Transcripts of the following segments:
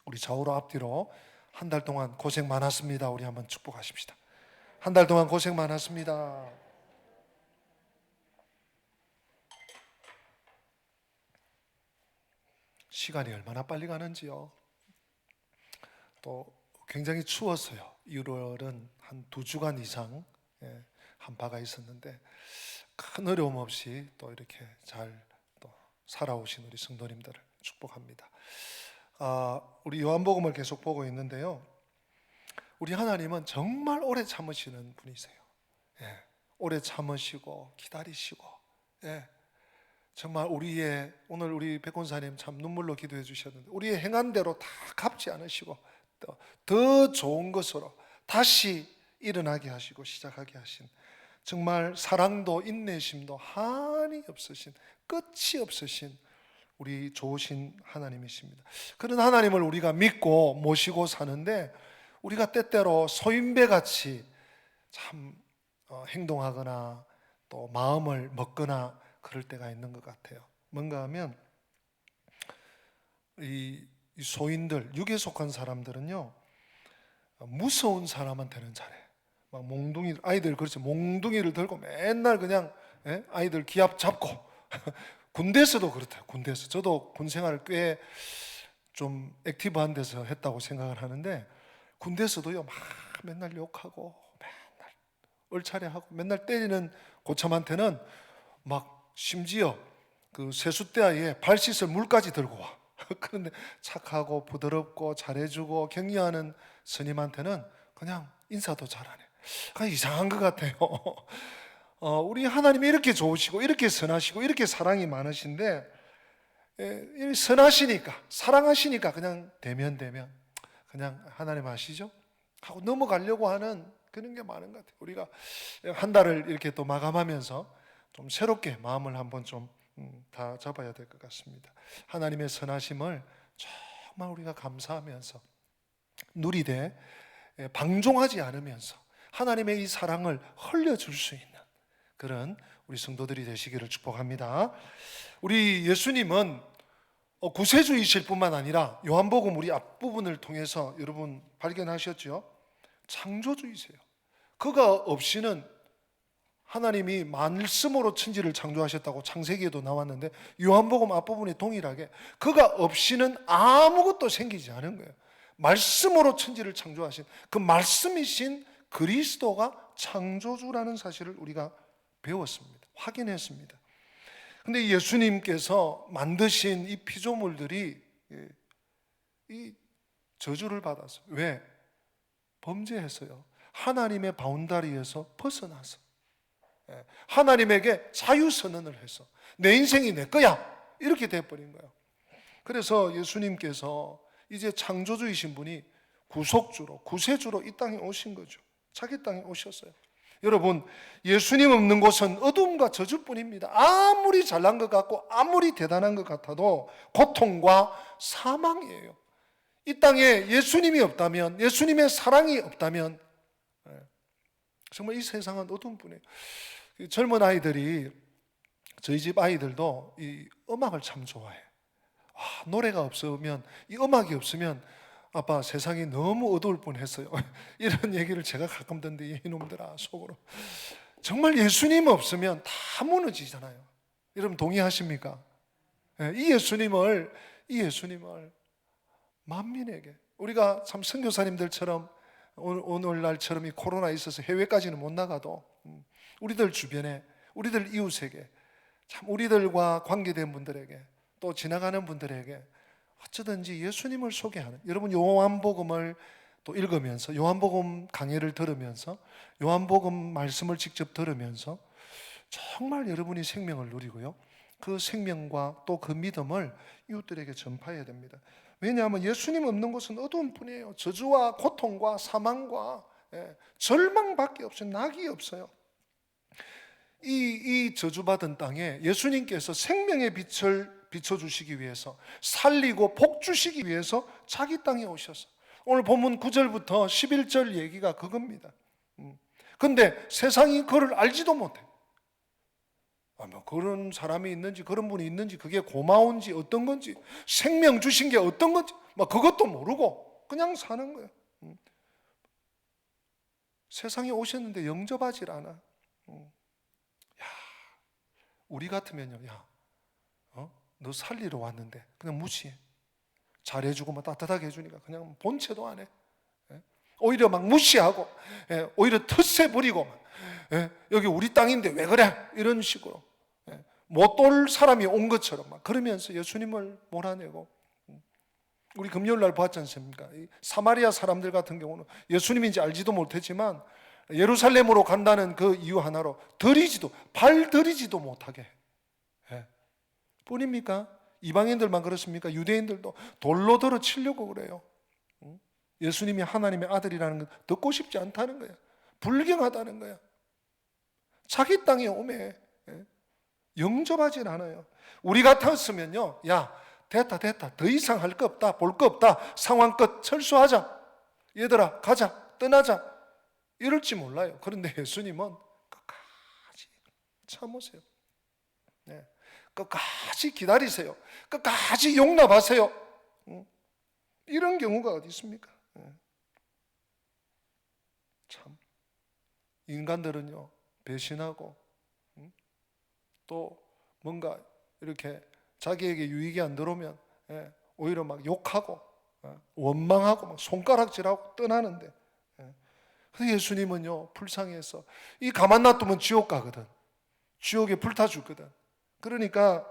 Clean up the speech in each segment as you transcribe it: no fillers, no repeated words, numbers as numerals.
우리 좌우로 앞뒤로 한 달 동안 고생 많았습니다. 우리 한번 축복하십시다. 한 달 동안 고생 많았습니다. 시간이 얼마나 빨리 가는지요. 또 굉장히 추웠어요. 1월은 한 2주간 이상 한파가 있었는데 큰 어려움 없이 또 이렇게 잘 또 살아오신 우리 성도님들을 축복합니다. 우리 요한복음을 계속 보고 있는데요. 우리 하나님은 정말 오래 참으시는 분이세요. 오래 참으시고 기다리시고, 정말 오늘 우리 백권사님 참 눈물로 기도해 주셨는데 우리의 행한 대로 다 갚지 않으시고 더 좋은 것으로 다시 일어나게 하시고 시작하게 하신, 정말 사랑도 인내심도 한이 없으신, 끝이 없으신 우리 좋으신 하나님이십니다. 그런 하나님을 우리가 믿고 모시고 사는데 우리가 때때로 소인배같이 참 행동하거나 또 마음을 먹거나 그럴 때가 있는 것 같아요. 뭔가 하면 이 소인들, 육에 속한 사람들은요, 무서운 사람한테는 잘해. 막 몽둥이, 아이들 그렇지, 몽둥이를 들고 맨날 그냥 아이들 기합 잡고 군대에서도 그렇대요. 군대에서 저도 군 생활을 꽤 좀 액티브한 데서 했다고 생각을 하는데 군대에서도요 막 맨날 욕하고 맨날 얼차려하고 맨날 때리는 고참한테는 막 심지어 그 세숫대야에 발 씻을 물까지 들고 와. 그런데 착하고 부드럽고 잘해주고 격려하는 스님한테는 그냥 인사도 잘하네. 그냥 이상한 것 같아요. 우리 하나님이 이렇게 좋으시고 이렇게 선하시고 이렇게 사랑이 많으신데 선하시니까 사랑하시니까 그냥 대면 그냥 하나님 아시죠? 하고 넘어가려고 하는 그런 게 많은 것 같아요. 우리가 한 달을 이렇게 또 마감하면서 좀 새롭게 마음을 한번 좀 다 잡아야 될 것 같습니다. 하나님의 선하심을 정말 우리가 감사하면서 누리되 방종하지 않으면서 하나님의 이 사랑을 흘려줄 수 있는 그런 우리 성도들이 되시기를 축복합니다. 우리 예수님은 구세주이실 뿐만 아니라 요한복음 우리 앞부분을 통해서 여러분 발견하셨죠? 창조주이세요. 그가 없이는 하나님이 말씀으로 천지를 창조하셨다고 창세기에도 나왔는데 요한복음 앞부분에 동일하게 그가 없이는 아무것도 생기지 않은 거예요. 말씀으로 천지를 창조하신 그 말씀이신 그리스도가 창조주라는 사실을 우리가 배웠습니다. 확인했습니다. 근데 예수님께서 만드신 이 피조물들이 이 저주를 받았어요. 왜? 범죄했어요. 하나님의 바운다리에서 벗어나서 하나님에게 자유선언을 해서 내 인생이 내 거야 이렇게 돼버린 거예요. 그래서 예수님께서 이제 창조주이신 분이 구속주로 구세주로 이 땅에 오신 거죠. 자기 땅에 오셨어요. 여러분, 예수님 없는 곳은 어둠과 저주뿐입니다. 아무리 잘난 것 같고 아무리 대단한 것 같아도 고통과 사망이에요. 이 땅에 예수님이 없다면, 예수님의 사랑이 없다면 정말 이 세상은 어둠뿐이에요. 젊은 아이들이, 저희 집 아이들도 이 음악을 참 좋아해. 노래가 없으면, 이 음악이 없으면 아빠 세상이 너무 어두울 뻔했어요. 이런 얘기를 제가 가끔 듣는데 이놈들아 속으로 정말 예수님 없으면 다 무너지잖아요. 여러분 동의하십니까? 이 예수님을 만민에게, 우리가 참 선교사님들처럼 오늘날처럼 이 코로나 있어서 해외까지는 못 나가도 우리들 주변에, 우리들 이웃에게, 참 우리들과 관계된 분들에게, 또 지나가는 분들에게 어쩌든지 예수님을 소개하는, 여러분 요한복음을 또 읽으면서, 요한복음 강해를 들으면서, 요한복음 말씀을 직접 들으면서 정말 여러분이 생명을 누리고요, 그 생명과 또 그 믿음을 이웃들에게 전파해야 됩니다. 왜냐하면 예수님 없는 곳은 어두운 뿐이에요. 저주와 고통과 사망과 절망밖에 없어요. 낙이 없어요. 이 저주받은 땅에 예수님께서 생명의 빛을 비춰주시기 위해서, 살리고 복 주시기 위해서 자기 땅에 오셔서, 오늘 본문 9절부터 11절 얘기가 그겁니다. 근데 세상이 그를 알지도 못해. 뭐 그런 사람이 있는지, 그런 분이 있는지, 그게 고마운지 어떤 건지, 생명 주신 게 어떤 건지 막 그것도 모르고 그냥 사는 거예요. 세상에 오셨는데 영접하질 않아. 야, 우리 같으면요, 야, 너 살리러 왔는데 그냥 무시해. 잘해주고 막 따뜻하게 해주니까 그냥 본체도 안 해. 오히려 막 무시하고, 오히려 텃세 부리고, 여기 우리 땅인데 왜 그래? 이런 식으로 못 올 사람이 온 것처럼 막 그러면서 예수님을 몰아내고. 우리 금요일 날 봤지 않습니까? 이 사마리아 사람들 같은 경우는 예수님인지 알지도 못했지만 예루살렘으로 간다는 그 이유 하나로 발 들이지도 못하게 해. 뿐입니까? 이방인들만 그렇습니까? 유대인들도 돌로 들어 치려고 그래요. 예수님이 하나님의 아들이라는 걸 듣고 싶지 않다는 거야. 불경하다는 거야. 자기 땅에 오매 영접하진 않아요. 우리 같았으면요, 야, 됐다 더 이상 할 거 없다, 볼 거 없다, 상황 끝, 철수하자, 얘들아 가자, 떠나자, 이럴지 몰라요. 그런데 예수님은 끝까지 참으세요. 끝까지 기다리세요. 끝까지 용납하세요. 이런 경우가 어디 있습니까? 참, 인간들은요, 배신하고 또 뭔가 이렇게 자기에게 유익이 안 들어오면 오히려 막 욕하고 원망하고 막 손가락질하고 떠나는데, 예수님은요, 불쌍해서 이 가만 놔두면 지옥 가거든. 지옥에 불타 죽거든. 그러니까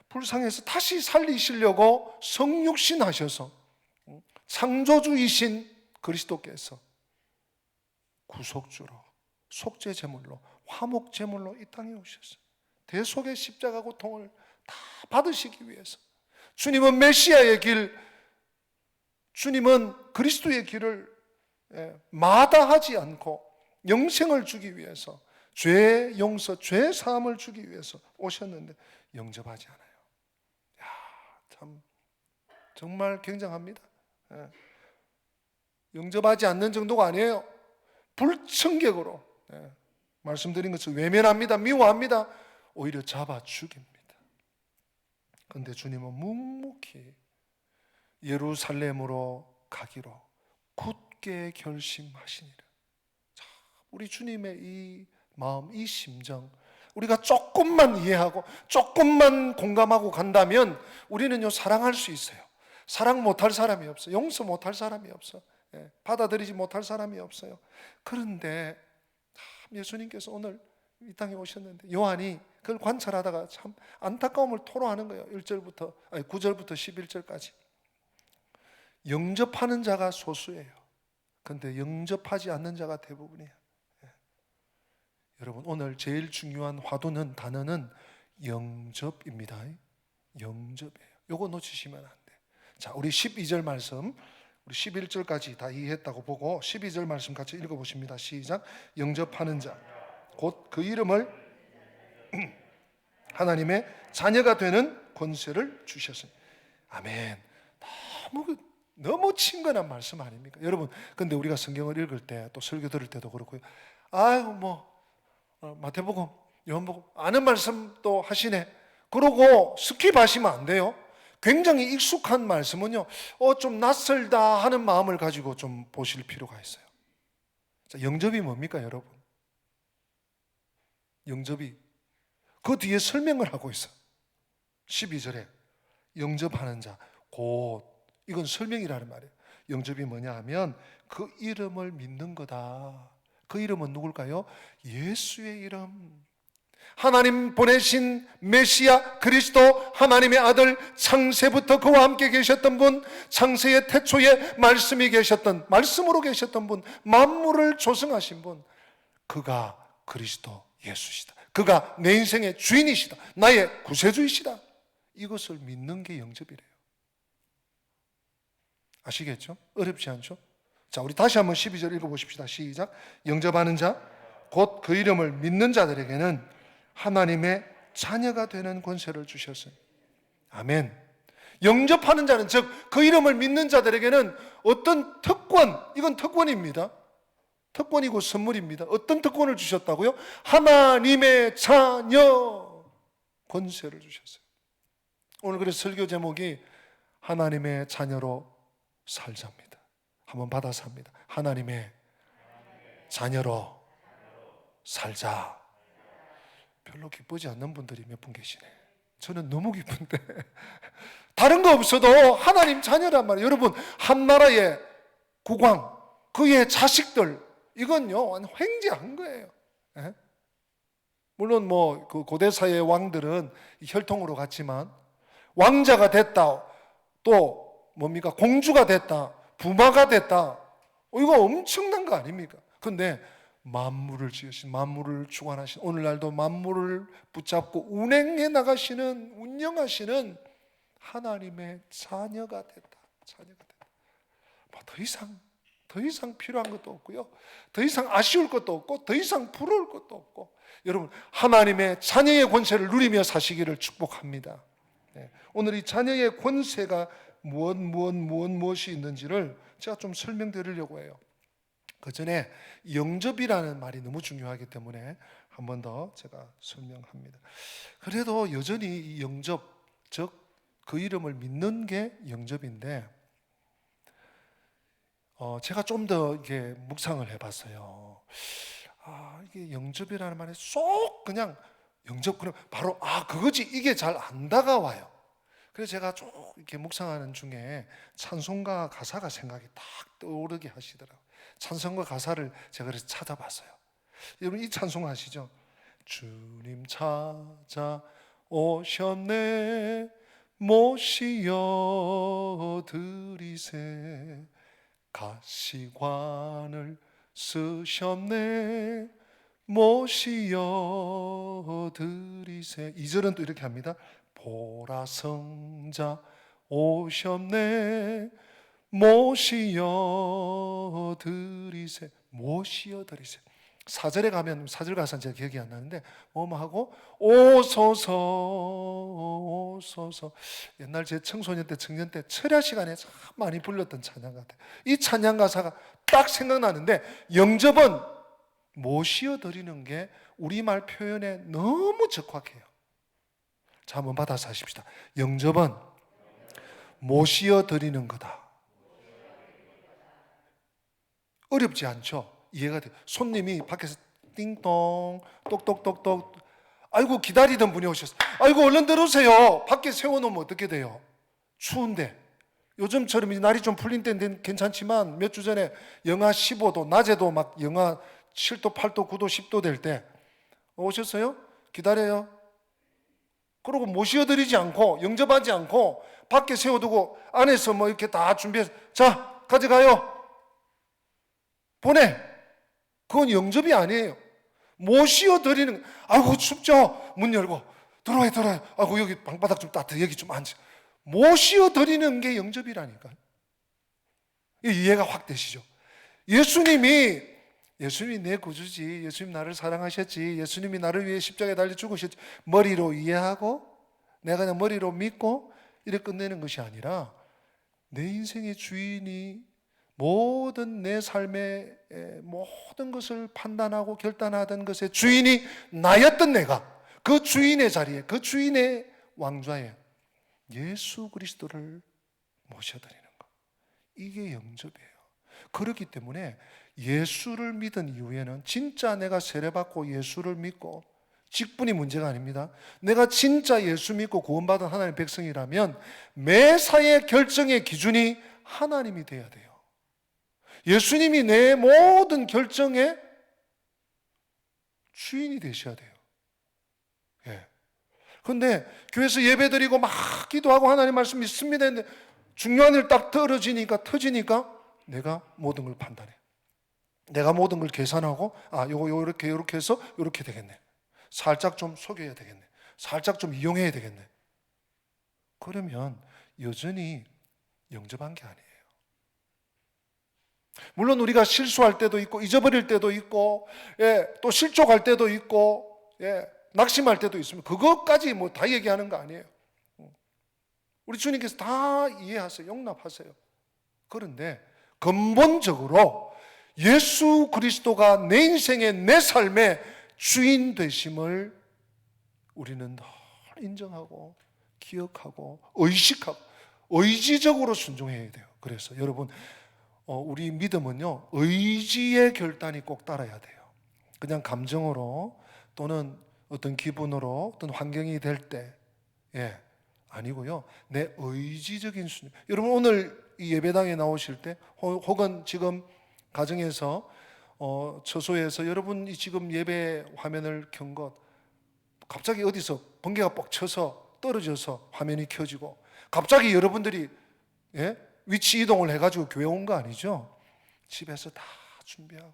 불쌍해서 다시 살리시려고 성육신 하셔서 창조주이신 그리스도께서 구속주로, 속죄제물로, 화목제물로 이 땅에 오셨어요. 대속의 십자가 고통을 다 받으시기 위해서. 주님은 메시아의 길, 주님은 그리스도의 길을 마다하지 않고 영생을 주기 위해서, 죄 용서, 죄 사함을 주기 위해서 오셨는데 영접하지 않아요. 야, 참 정말 굉장합니다. 영접하지 않는 정도가 아니에요. 불청객으로 말씀드린 것처럼 외면합니다. 미워합니다. 오히려 잡아 죽입니다. 그런데 주님은 묵묵히 예루살렘으로 가기로 굳게 결심하시니라. 자, 우리 주님의 이 마음, 이 심정, 우리가 조금만 이해하고 조금만 공감하고 간다면 우리는요, 사랑할 수 있어요. 사랑 못할 사람이 없어요. 용서 못할 사람이 없어. 받아들이지 못할 사람이 없어요. 그런데 예수님께서 오늘 이 땅에 오셨는데 요한이 그걸 관찰하다가 참 안타까움을 토로하는 거예요. 9절부터 11절까지. 영접하는 자가 소수예요. 그런데 영접하지 않는 자가 대부분이에요. 여러분, 오늘 제일 중요한 단어는 영접입니다. 영접이에요. 요거 놓치시면 안 돼요. 자, 우리 12절 말씀, 우리 11절까지 다 이해했다고 보고 12절 말씀 같이 읽어보십니다. 시작. 영접하는 자, 곧 그 이름을 하나님의 자녀가 되는 권세를 주셨습니다. 아멘. 너무 친근한 말씀 아닙니까? 여러분, 근데 우리가 성경을 읽을 때, 또 설교 들을 때도 그렇고요. 마태복음, 요한복음 아는 말씀 또 하시네. 그러고 스킵하시면 안 돼요. 굉장히 익숙한 말씀은요, 좀 낯설다 하는 마음을 가지고 좀 보실 필요가 있어요. 자, 영접이 뭡니까, 여러분? 영접이 그 뒤에 설명을 하고 있어. 12절에 영접하는 자, 곧, 이건 설명이라는 말이에요. 영접이 뭐냐 하면 그 이름을 믿는 거다. 그 이름은 누굴까요? 예수의 이름. 하나님 보내신 메시아 그리스도, 하나님의 아들, 창세부터 그와 함께 계셨던 분, 창세의 태초에 말씀이 계셨던, 말씀으로 계셨던 분, 만물을 조성하신 분, 그가 그리스도 예수시다. 그가 내 인생의 주인이시다. 나의 구세주이시다. 이것을 믿는 게 영접이래요. 아시겠죠? 어렵지 않죠? 자, 우리 다시 한번 12절 읽어보십시다. 시작. 영접하는 자, 곧 그 이름을 믿는 자들에게는 하나님의 자녀가 되는 권세를 주셨어요. 아멘. 영접하는 자는, 즉 그 이름을 믿는 자들에게는 어떤 특권, 이건 특권입니다. 특권이고 선물입니다. 어떤 특권을 주셨다고요? 하나님의 자녀. 권세를 주셨어요. 오늘 그래서 설교 제목이 하나님의 자녀로 살자입니다. 한번 받아서 합니다. 하나님의 자녀로 살자. 별로 기쁘지 않는 분들이 몇 분 계시네. 저는 너무 기쁜데 다른 거 없어도 하나님 자녀란 말이에요. 여러분, 한 나라의 국왕, 그의 자식들, 이건요 횡재한 거예요. 예? 물론 그 고대 사회의 왕들은 혈통으로 갔지만 왕자가 됐다, 또 뭡니까, 공주가 됐다, 부마가 됐다, 이거 엄청난 거 아닙니까? 근데 만물을 지으신, 만물을 주관하신, 오늘날도 만물을 붙잡고 운행해 나가시는, 운영하시는 하나님의 자녀가 됐다. 자녀가 됐다. 뭐 더 이상 필요한 것도 없고요, 더 이상 아쉬울 것도 없고, 더 이상 부러울 것도 없고, 여러분 하나님의 자녀의 권세를 누리며 사시기를 축복합니다. 네. 오늘 이 자녀의 권세가 무엇이 있는지를 제가 좀 설명드리려고 해요. 그 전에 영접이라는 말이 너무 중요하기 때문에 한 번 더 제가 설명합니다. 그래도 여전히 이 영접, 즉 그 이름을 믿는 게 영접인데, 제가 좀 더 이게 묵상을 해봤어요. 이게 영접이라는 말에 쏙 그냥 영접, 그럼 바로 그거지, 이게 잘 안 다가와요. 그래서 제가 쭉 이렇게 묵상하는 중에 찬송가 가사가 생각이 딱 떠오르게 하시더라고요. 찬송가 가사를 제가 그래서 찾아봤어요. 여러분 이 찬송 아시죠? 주님 찾아오셨네, 모시어 드리세, 가시관을 쓰셨네, 모시어 드리세. 2절은 또 이렇게 합니다. 보라 성자 오셨네, 모시어 드리세. 모시어 드리세. 4절에 가면, 4절 가사는 제가 기억이 안 나는데 하고 오소서 오소서. 옛날 제 청소년 때, 청년 때 철야 시간에 참 많이 불렀던 찬양 같아요. 이 찬양 가사가 딱 생각나는데, 영접은 모시어 드리는 게 우리말 표현에 너무 적확해요. 자, 한번 받아서 하십시다. 영접은 모시어 드리는 거다. 어렵지 않죠? 이해가 돼요. 손님이 밖에서 띵동 똑똑똑똑, 아이고 기다리던 분이 오셨어요. 아이고 얼른 들어오세요. 밖에 세워놓으면 어떻게 돼요? 추운데. 요즘처럼 날이 좀 풀린 때는 괜찮지만 몇 주 전에 영하 15도, 낮에도 막 영하 7도, 8도, 9도, 10도 될 때 오셨어요? 기다려요. 그러고 모시어드리지 않고, 영접하지 않고 밖에 세워두고 안에서 뭐 이렇게 다 준비해서 자 가져가요, 보내. 그건 영접이 아니에요. 모시어드리는, 아이고 춥죠? 문 열고 들어와요. 아이고 여기 방바닥 좀 따뜻해, 여기 좀 앉아. 모시어드리는 게 영접이라니까요. 이해가 확 되시죠? 예수님이 내 구주지, 예수님 나를 사랑하셨지, 예수님이 나를 위해 십자가에 달려 죽으셨지, 머리로 이해하고 내가 그냥 머리로 믿고 이렇게 끝내는 것이 아니라, 내 인생의 주인이, 모든 내 삶의 모든 것을 판단하고 결단하던 것의 주인이 나였던 내가, 그 주인의 자리에, 그 주인의 왕좌에 예수 그리스도를 모셔드리는 것, 이게 영접이에요. 그렇기 때문에 예수를 믿은 이후에는 진짜 내가 세례받고 예수를 믿고, 직분이 문제가 아닙니다. 내가 진짜 예수 믿고 구원받은 하나님의 백성이라면 매사의 결정의 기준이 하나님이 돼야 돼요. 예수님이 내 모든 결정의 주인이 되셔야 돼요. 그런데 교회에서 예배드리고 막 기도하고 하나님 말씀 믿습니다 했는데 중요한 일 딱 터지니까 내가 모든 걸 판단해. 내가 모든 걸 계산하고 요거 이렇게 해서 이렇게 되겠네. 살짝 좀 속여야 되겠네. 살짝 좀 이용해야 되겠네. 그러면 여전히 영접한 게 아니에요. 물론 우리가 실수할 때도 있고 잊어버릴 때도 있고, 또 실족할 때도 있고, 낙심할 때도 있습니다. 그것까지 뭐 다 얘기하는 거 아니에요. 우리 주님께서 다 이해하세요. 용납하세요. 그런데 근본적으로 예수 그리스도가 내 인생의, 내 삶의 주인 되심을 우리는 늘 인정하고 기억하고 의식하고 의지적으로 순종해야 돼요. 그래서 여러분, 우리 믿음은요, 의지의 결단이 꼭 따라야 돼요. 그냥 감정으로 또는 어떤 기분으로 어떤 환경이 될 때, 아니고요, 내 의지적인 순종. 여러분, 오늘 이 예배당에 나오실 때 혹은 지금 가정에서 처소에서 여러분이 지금 예배 화면을 켠 것, 갑자기 어디서 번개가 뻑 쳐서 떨어져서 화면이 켜지고 갑자기 여러분들이 위치 이동을 해가지고 교회 온 거 아니죠? 집에서 다 준비하고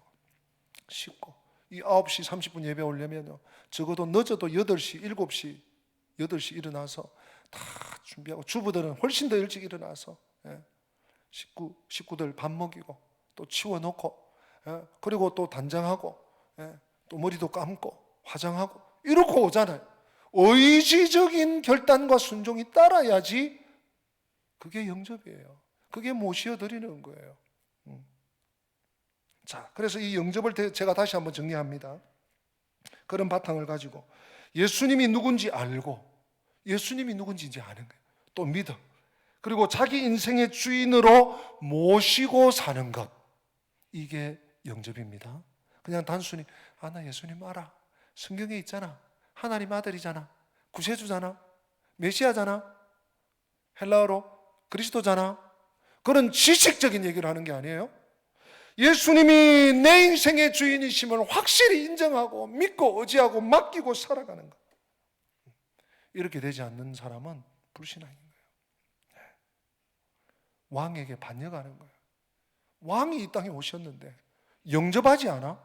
씻고 이 9시 30분 예배 오려면 적어도 늦어도 8시, 7시, 8시 일어나서 다 준비하고, 주부들은 훨씬 더 일찍 일어나서 식구들 밥 먹이고 또 치워놓고, 그리고 또 단장하고, 또 머리도 감고 화장하고 이러고 오잖아요. 의지적인 결단과 순종이 따라야지 그게 영접이에요. 그게 모시어드리는 거예요. 자, 그래서 이 영접을 제가 다시 한번 정리합니다. 그런 바탕을 가지고 예수님이 누군지 알고, 예수님이 누군지 이제 아는 거예요. 또 믿어. 그리고 자기 인생의 주인으로 모시고 사는 것, 이게 영접입니다. 그냥 단순히 나 예수님 알아, 성경에 있잖아, 하나님 아들이잖아, 구세주잖아, 메시아잖아, 헬라어로 그리스도잖아, 그런 지식적인 얘기를 하는 게 아니에요. 예수님이 내 인생의 주인이심을 확실히 인정하고 믿고 의지하고 맡기고 살아가는 것, 이렇게 되지 않는 사람은 불신앙인 거예요. 왕에게 반역하는 거예요. 왕이 이 땅에 오셨는데 영접하지 않아?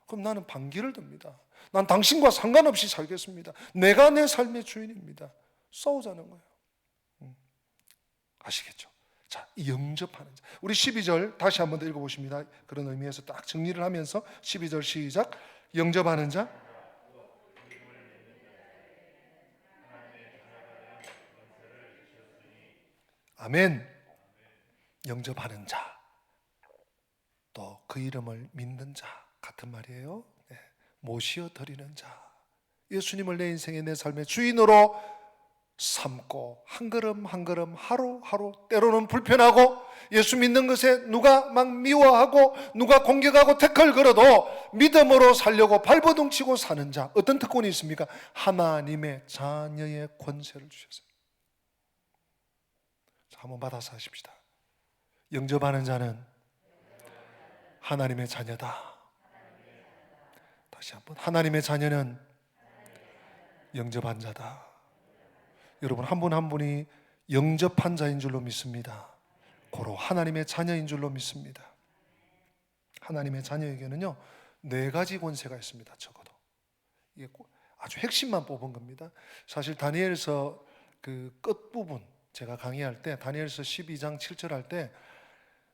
그럼 나는 반기를 듭니다. 난 당신과 상관없이 살겠습니다. 내가 내 삶의 주인입니다. 싸우자는 거예요. 아시겠죠? 자, 영접하는 자. 우리 12절 다시 한번 더 읽어보십니다. 그런 의미에서 딱 정리를 하면서 12절 시작. 영접하는 자, 아멘. 영접하는 자, 또 그 이름을 믿는 자 같은 말이에요. 모시어 드리는 자, 예수님을 내 인생의 내 삶의 주인으로 삼고 한 걸음 한 걸음 하루하루, 때로는 불편하고 예수 믿는 것에 누가 막 미워하고 누가 공격하고 태클 걸어도 믿음으로 살려고 발버둥 치고 사는 자, 어떤 특권이 있습니까? 하나님의 자녀의 권세를 주셨어요. 자, 한번 받아서 하십시다. 영접하는 자는 하나님의 자녀다. 다시 한번, 하나님의 자녀는 영접한 자다. 여러분, 한 분 한 분이 영접한 자인 줄로 믿습니다. 고로 하나님의 자녀인 줄로 믿습니다. 하나님의 자녀에게는요 4가지 권세가 있습니다. 적어도 이게 아주 핵심만 뽑은 겁니다. 사실 다니엘서 그 끝부분, 제가 강의할 때 다니엘서 12장 7절 할 때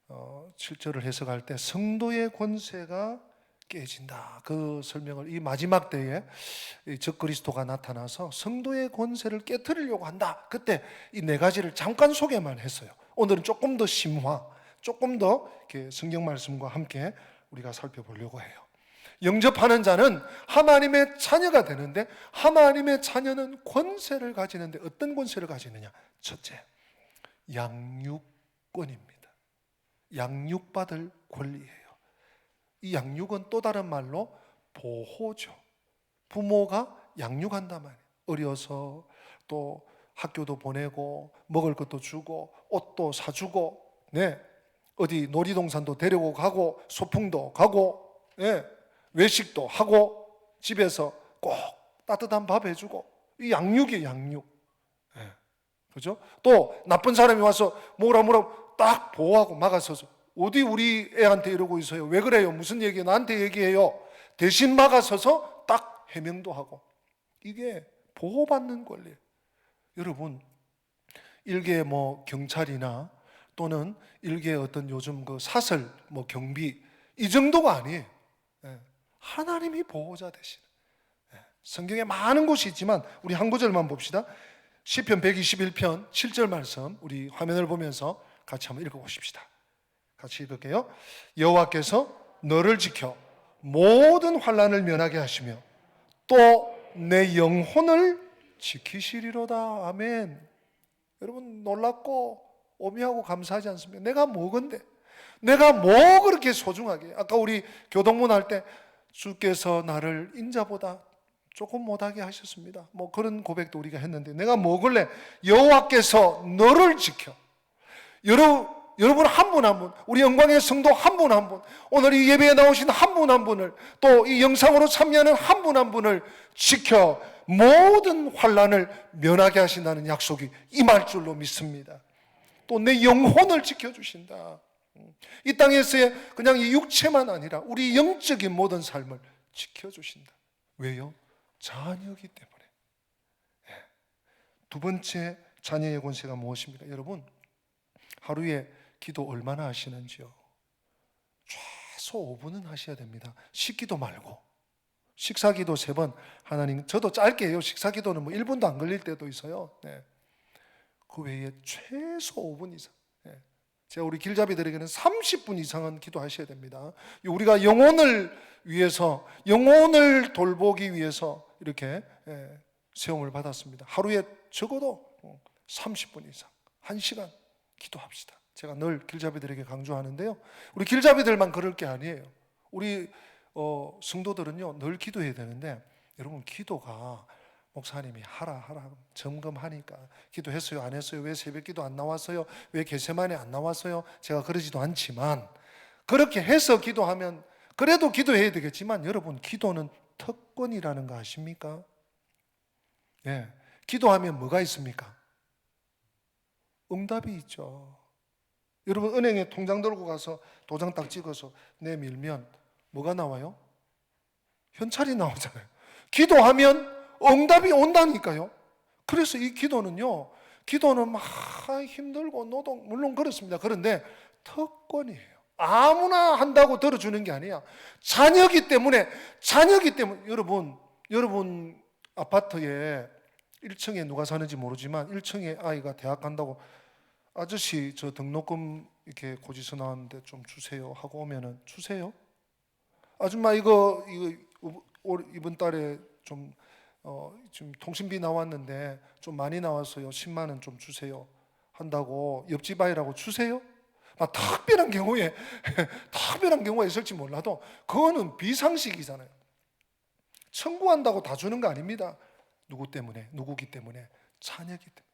7절을 해석할 때 성도의 권세가 깨진다, 그 설명을, 이 마지막 때에 적그리스도가 나타나서 성도의 권세를 깨트리려고 한다, 그때 이 4가지를 잠깐 소개만 했어요. 오늘은 조금 더 심화, 조금 더 이렇게 성경 말씀과 함께 우리가 살펴보려고 해요. 영접하는 자는 하나님의 자녀가 되는데, 하나님의 자녀는 권세를 가지는데 어떤 권세를 가지느냐? 첫째, 양육권입니다. 양육받을 권리예요. 이 양육은 또 다른 말로 보호죠. 부모가 양육한단 말이에요. 어려서 또 학교도 보내고 먹을 것도 주고 옷도 사주고, 어디 놀이동산도 데리고 가고 소풍도 가고, 외식도 하고 집에서 꼭 따뜻한 밥 해주고, 이 양육이에요, 양육. 그죠? 또 나쁜 사람이 와서 뭐라 딱 보호하고 막아서서, 어디 우리 애한테 이러고 있어요, 왜 그래요, 무슨 얘기예요, 나한테 얘기해요, 대신 막아서서 딱 해명도 하고, 이게 보호받는 권리예요. 여러분, 일개 경찰이나 또는 일개 어떤 요즘 그 사설 경비, 이 정도가 아니에요. 하나님이 보호자 되시는. 성경에 많은 곳이 있지만 우리 한 구절만 봅시다. 시편 121편 7절 말씀, 우리 화면을 보면서 같이 한번 읽어보십시다. 같이 읽을게요. 여호와께서 너를 지켜 모든 환난을 면하게 하시며 또 내 영혼을 지키시리로다. 아멘. 여러분 놀랍고 오묘하고 감사하지 않습니까? 내가 뭐건데, 내가 뭐 그렇게 소중하게. 아까 우리 교동문 할 때 주께서 나를 인자보다 조금 못하게 하셨습니다. 뭐 그런 고백도 우리가 했는데, 내가 뭐길래 여호와께서 너를 지켜. 여러분 한 분 한 분, 우리 영광의 성도 한 분 한 분, 오늘 이 예배에 나오신 한 분 한 분을, 또 이 영상으로 참여하는 한 분 한 분을 지켜 모든 환난을 면하게 하신다는 약속이 임할 줄로 믿습니다. 또 내 영혼을 지켜주신다. 이 땅에서의 그냥 이 육체만 아니라 우리 영적인 모든 삶을 지켜주신다. 왜요? 자녀이기 때문에. 두 번째 자녀의 권세가 무엇입니까? 여러분, 하루에 기도 얼마나 하시는지요? 최소 5분은 하셔야 됩니다. 식기도 말고. 식사기도 3번. 하나님, 저도 짧게 해요. 식사기도는 뭐 1분도 안 걸릴 때도 있어요. 그 외에 최소 5분 이상. 제가 우리 길잡이들에게는 30분 이상은 기도하셔야 됩니다. 우리가 영혼을 위해서, 영혼을 돌보기 위해서 이렇게 세움을 받았습니다. 하루에 적어도 30분 이상, 1시간 기도합시다. 제가 늘 길잡이들에게 강조하는데요, 우리 길잡이들만 그럴 게 아니에요. 우리 성도들은요 늘 기도해야 되는데, 여러분 기도가 목사님이 하라 점검하니까 기도했어요 안 했어요, 왜 새벽기도 안 나왔어요, 왜 겟세마네 안 나왔어요, 제가 그러지도 않지만, 그렇게 해서 기도하면 그래도 기도해야 되겠지만, 여러분 기도는 특권이라는 거 아십니까? 기도하면 뭐가 있습니까? 응답이 있죠. 여러분 은행에 통장 들고 가서 도장 딱 찍어서 내밀면 뭐가 나와요? 현찰이 나오잖아요. 기도하면 응답이 온다니까요. 그래서 이 기도는 막 힘들고 노동, 물론 그렇습니다. 그런데 특권이에요. 아무나 한다고 들어주는 게 아니야. 자녀기 때문에. 여러분 아파트에 1층에 누가 사는지 모르지만 1층에 아이가 대학 간다고, 아저씨 저 등록금 이렇게 고지서 나왔는데 좀 주세요 하고 오면은 주세요? 아줌마 이거 이번 달에 좀 통신비 나왔는데 좀 많이 나왔어요, 10만 원 좀 주세요 한다고 옆집 아이라고 주세요? 특별한 경우에 있을지 몰라도 그거는 비상식이잖아요. 청구한다고 다 주는 거 아닙니다. 누구기 때문에? 자녀기 때문에.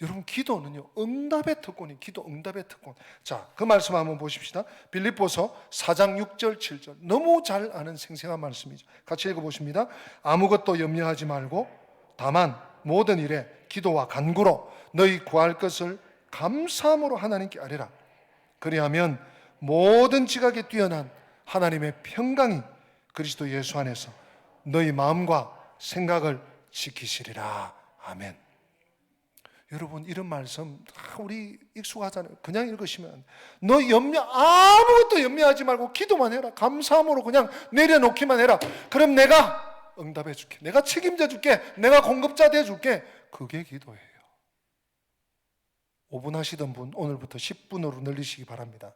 여러분 기도는요 응답의 특권이, 기도 응답의 특권. 자, 그 말씀 한번 보십시다. 빌립보서 4장 6절 7절, 너무 잘 아는 생생한 말씀이죠. 같이 읽어보십니다. 아무것도 염려하지 말고 다만 모든 일에 기도와 간구로 너희 구할 것을 감사함으로 하나님께 아뢰라. 그리하면 모든 지각에 뛰어난 하나님의 평강이 그리스도 예수 안에서 너희 마음과 생각을 지키시리라. 아멘. 여러분 이런 말씀 우리 익숙하잖아요. 그냥 읽으시면 너 아무것도 염려하지 말고 기도만 해라. 감사함으로 그냥 내려놓기만 해라. 그럼 내가 응답해 줄게. 내가 책임져 줄게. 내가 공급자 돼 줄게. 그게 기도예요. 5분 하시던 분 오늘부터 10분으로 늘리시기 바랍니다.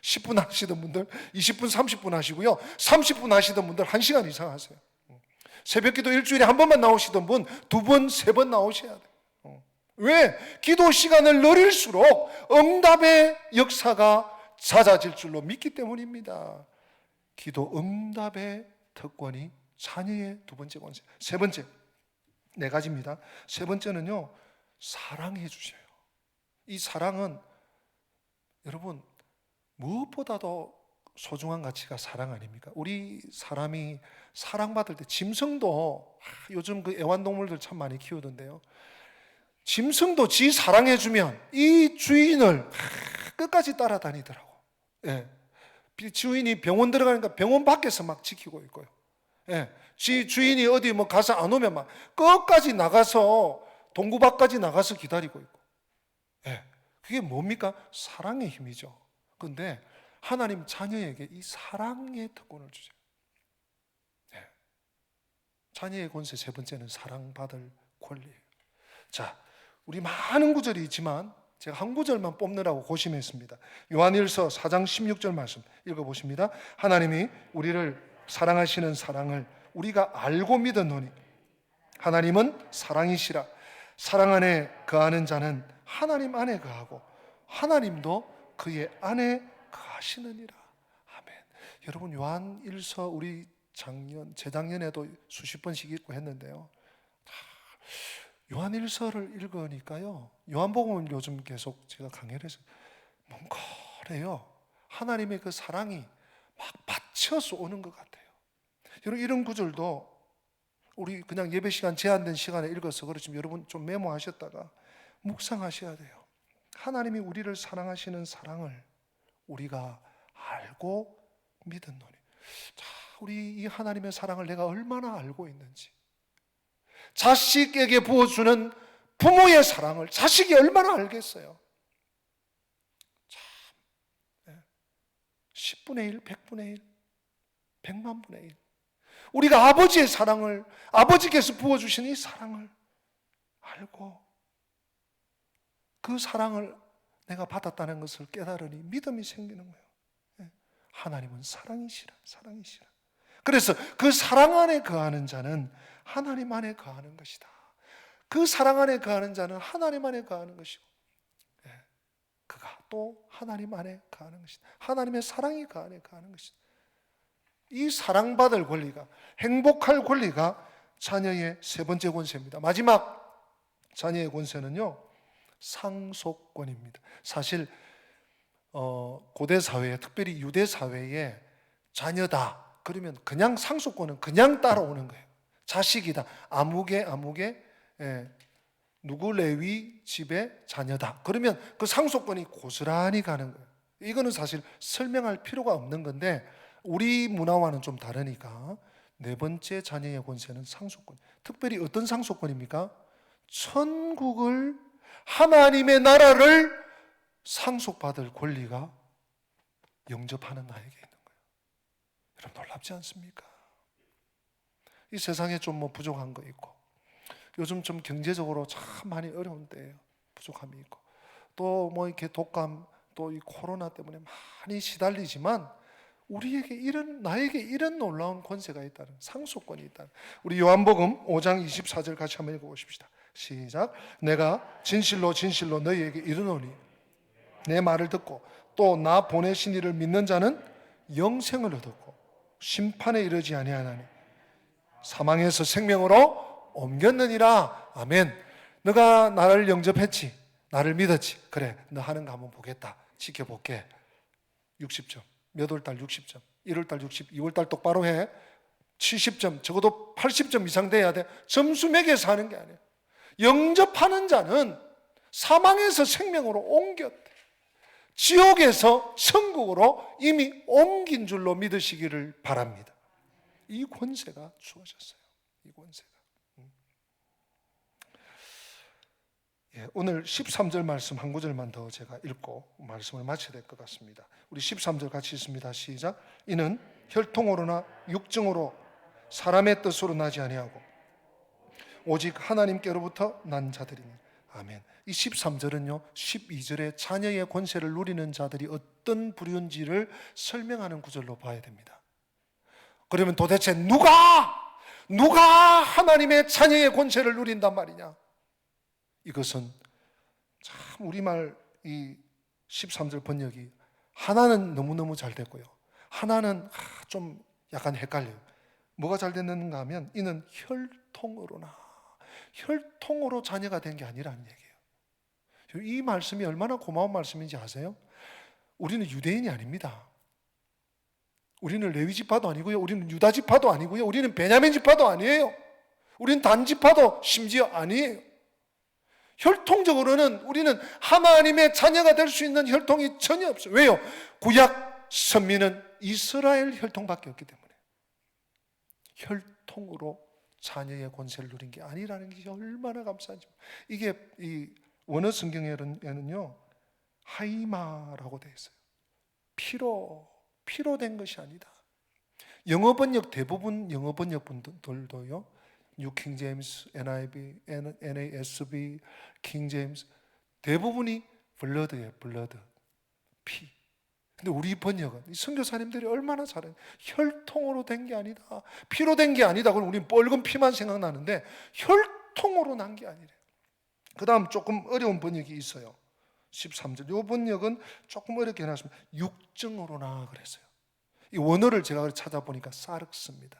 10분 하시던 분들 20분 30분 하시고요, 30분 하시던 분들 1시간 이상 하세요. 새벽기도 일주일에 한 번만 나오시던 분 2번 3번 나오셔야 돼요. 왜? 기도 시간을 늘릴수록 응답의 역사가 잦아질 줄로 믿기 때문입니다. 기도 응답의 특권이 자녀의 두 번째 권세. 세 번째, 4가지입니다. 세 번째는요, 사랑해 주셔요. 이 사랑은 여러분 무엇보다도 소중한 가치가 사랑 아닙니까? 우리 사람이 사랑받을 때, 짐승도 요즘 그 애완동물들 참 많이 키우던데요, 짐승도 지 사랑해주면 이 주인을 끝까지 따라다니더라고. 주인이 병원 들어가니까 병원 밖에서 막 지키고 있고요. 지 주인이 어디 뭐 가서 안 오면 막 끝까지 나가서 동구 밖까지 나가서 기다리고 있고. 그게 뭡니까? 사랑의 힘이죠. 그런데 하나님 자녀에게 이 사랑의 특권을 주세요. 자녀의 권세 세 번째는 사랑받을 권리예요. 자, 우리 많은 구절이 있지만 제가 한 구절만 뽑느라고 고심했습니다. 요한일서 4장 16절 말씀 읽어보십니다. 하나님이 우리를 사랑하시는 사랑을 우리가 알고 믿었노니 하나님은 사랑이시라. 사랑 안에 거하는 자는 하나님 안에 거하고 하나님도 그의 안에 거하시느니라. 아멘. 여러분, 요한일서 우리 재작년에도 수십 번씩 읽고 했는데요. 요한일서를 읽으니까요, 요한복음을 요즘 계속 제가 강의를 해서 뭉클해요. 하나님의 그 사랑이 막 받쳐서 오는 것 같아요. 여러분, 이런 구절도 우리 그냥 예배 시간 제한된 시간에 읽어서 그렇지만 여러분 좀 메모하셨다가 묵상하셔야 돼요. 하나님이 우리를 사랑하시는 사랑을 우리가 알고 믿었노니. 자, 우리 이 하나님의 사랑을 내가 얼마나 알고 있는지, 자식에게 부어주는 부모의 사랑을 자식이 얼마나 알겠어요. 참, 10분의 1, 100분의 1, 100만 분의 1. 우리가 아버지의 사랑을, 아버지께서 부어주신 이 사랑을 알고 그 사랑을 내가 받았다는 것을 깨달으니 믿음이 생기는 거예요. 하나님은 사랑이시라, 사랑이시라. 그래서 그 사랑 안에 거하는 자는 하나님 안에 거하는 것이다. 그 사랑 안에 거하는 자는 하나님 안에 거하는 것이고, 그가 또 하나님 안에 거하는 것이다. 하나님의 사랑이 그 안에 거하는 것이다. 이 사랑받을 권리가, 행복할 권리가 자녀의 세 번째 권세입니다. 마지막 자녀의 권세는요, 상속권입니다. 사실 고대 사회에, 특별히 유대 사회에 자녀다 그러면 그냥 상속권은 그냥 따라오는 거예요. 자식이다, 아무개 누구 레위 집의 자녀다 그러면 그 상속권이 고스란히 가는 거예요. 이거는 사실 설명할 필요가 없는 건데 우리 문화와는 좀 다르니까 네 번째 자녀의 권세는 상속권. 특별히 어떤 상속권입니까? 천국을, 하나님의 나라를 상속받을 권리가 영접하는 나에게 있는 거예요. 여러분, 놀랍지 않습니까? 이 세상에 좀 부족한 거 있고, 요즘 좀 경제적으로 참 많이 어려운 때예요. 부족함이 있고, 또 이렇게 독감, 또 이 코로나 때문에 많이 시달리지만 우리에게 나에게 이런 놀라운 권세가 있다는, 상속권이 있다는. 우리 요한복음 5장 24절 같이 한번 읽어보십시다. 시작. 내가 진실로 진실로 너희에게 이르노니 내 말을 듣고 또 나 보내신 이를 믿는 자는 영생을 얻었고 심판에 이르지 아니하나니 사망에서 생명으로 옮겼느니라. 아멘. 너가 나를 영접했지, 나를 믿었지. 그래, 너 하는 거 한번 보겠다, 지켜볼게. 60점, 몇 월달 60점, 1월달 60, 2월달 똑바로 해. 70점, 적어도 80점 이상 돼야 돼. 점수 매겨서 하는 게 아니에요. 영접하는 자는 사망에서 생명으로 옮겼대. 지옥에서 천국으로 이미 옮긴 줄로 믿으시기를 바랍니다. 이 권세가 주어졌어요. 이 권세가. 오늘 13절 말씀 한 구절만 더 제가 읽고 말씀을 마쳐야 될 것 같습니다. 우리 13절 같이 읽습니다. 시작. 이는 혈통으로나 육정으로 사람의 뜻으로 나지 아니하고 오직 하나님께로부터 난 자들이니. 아멘. 이 13절은요 12절의 자녀의 권세를 누리는 자들이 어떤 부류인지를 설명하는 구절로 봐야 됩니다. 그러면 도대체 누가 하나님의 자녀의 권세를 누린단 말이냐? 이것은 참 우리말 이 13절 번역이 하나는 너무너무 잘 됐고요, 하나는 좀 약간 헷갈려요. 뭐가 잘 됐는가 하면 이는 혈통으로 자녀가 된 게 아니라는 얘기예요. 이 말씀이 얼마나 고마운 말씀인지 아세요? 우리는 유대인이 아닙니다. 우리는 레위 지파도 아니고요, 우리는 유다 지파도 아니고요, 우리는 베냐민 지파도 아니에요, 우리는 단 지파도 심지어 아니에요. 혈통적으로는 우리는 하나님의 자녀가 될 수 있는 혈통이 전혀 없어요. 왜요? 구약 선민은 이스라엘 혈통밖에 없기 때문에. 혈통으로 자녀의 권세를 누린 게 아니라는 게 얼마나 감사한지. 이게 이 원어 성경에는요 하이마라고 되어 있어요. 피로 된 것이 아니다. 영어 번역, 대부분 영어 번역분들도요, 뉴 킹 제임스, NIV, NASB, 킹 제임스 대부분이 블러드예요. 블러드, 피. 근데 우리 번역은 이 선교사님들이 얼마나 잘해요. 혈통으로 된 게 아니다, 피로 된 게 아니다. 그럼 우리는 뻘건 피만 생각나는데 혈통으로 난 게 아니래요. 그 다음 조금 어려운 번역이 있어요. 13절. 이 번역은 조금 어렵게 해놨습니다. 육정으로나 그랬어요. 이 원어를 제가 찾아보니까 사르스입니다.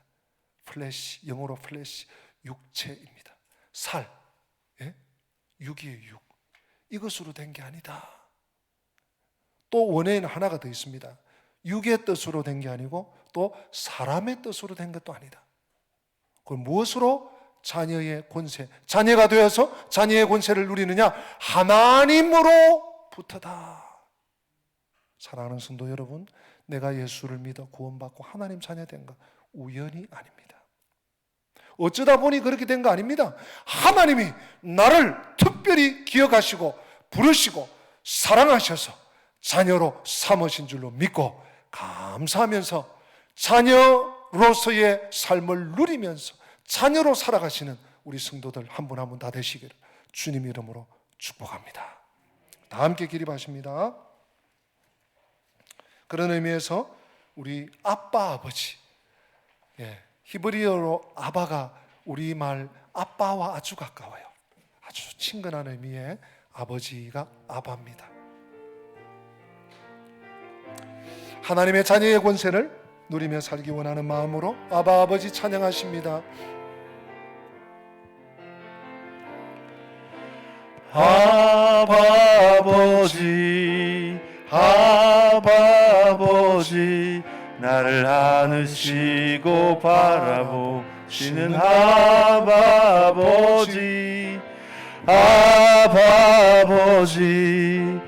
플래시, 영어로 플래시, 육체입니다. 살, 예? 육이에요. 육. 이것으로 된 게 아니다. 또 원어에는 하나가 더 있습니다. 육의 뜻으로 된 게 아니고 또 사람의 뜻으로 된 것도 아니다. 그럼 무엇으로? 자녀의 권세, 자녀가 되어서 자녀의 권세를 누리느냐? 하나님으로부터다. 사랑하는 성도 여러분, 내가 예수를 믿어 구원받고 하나님 자녀 된 것 우연이 아닙니다. 어쩌다 보니 그렇게 된 거 아닙니다. 하나님이 나를 특별히 기억하시고 부르시고 사랑하셔서 자녀로 삼으신 줄로 믿고 감사하면서 자녀로서의 삶을 누리면서 자녀로 살아가시는 우리 성도들 한 분 한 분 다 되시기를 주님 이름으로 축복합니다. 다 함께 기립하십니다. 그런 의미에서 우리 아빠, 아버지, 히브리어로 아바가 우리말 아빠와 아주 가까워요. 아주 친근한 의미의 아버지가 아바입니다. 하나님의 자녀의 권세를 누리며 살기 원하는 마음으로 아바 아버지 찬양하십니다. 아바 아버지, 아바 아버지, 나를 안으시고 바라보시는 아바 아버지, 아바 아버지,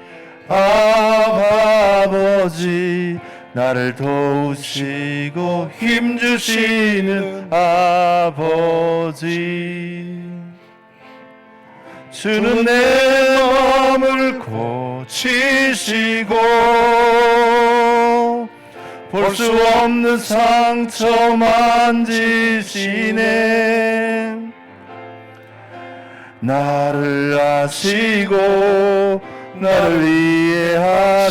아바 아버지, 나를 도우시고 힘주시는 아버지. 주는 내 마음을 고치시고 볼 수 없는 상처 만지시네. 나를 아시고 나를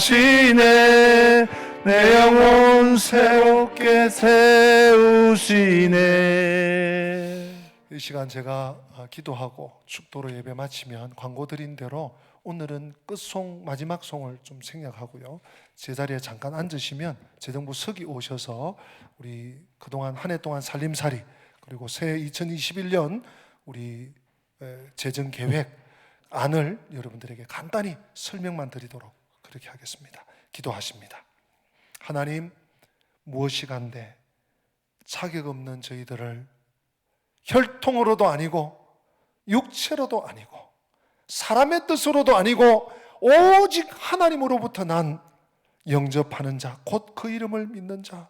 이해하시네. 내 영혼 새롭게 세우시네. 이 시간 제가 기도하고 축도로 예배 마치면 광고 드린 대로 오늘은 끝송 마지막 송을 좀 생략하고요, 제자리에 잠깐 앉으시면 재정부 석이 오셔서 우리 그동안 한 해 동안 살림살이 그리고 새해 2021년 우리 재정 계획 안을 여러분들에게 간단히 설명만 드리도록 그렇게 하겠습니다. 기도하십니다. 하나님, 무엇이간데 자격 없는 저희들을 혈통으로도 아니고 육체로도 아니고 사람의 뜻으로도 아니고 오직 하나님으로부터 난 영접하는 자, 곧 그 이름을 믿는 자,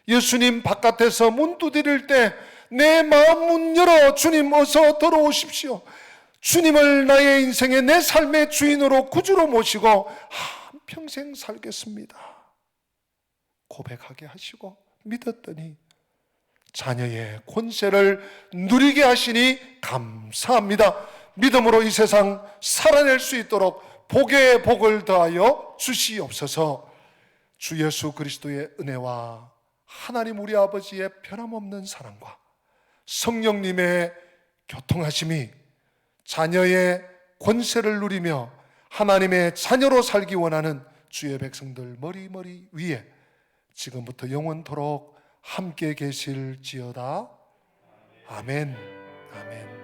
예수님 바깥에서 문 두드릴 때 내 마음 문 열어 주님 어서 들어오십시오, 주님을 나의 인생의 내 삶의 주인으로 구주로 모시고 한평생 살겠습니다 고백하게 하시고 믿었더니 자녀의 권세를 누리게 하시니 감사합니다. 믿음으로 이 세상 살아낼 수 있도록 복에 복을 더하여 주시옵소서. 주 예수 그리스도의 은혜와 하나님 우리 아버지의 변함없는 사랑과 성령님의 교통하심이 자녀의 권세를 누리며 하나님의 자녀로 살기 원하는 주의 백성들 머리 위에 지금부터 영원토록 함께 계실지어다. 아멘. 아멘.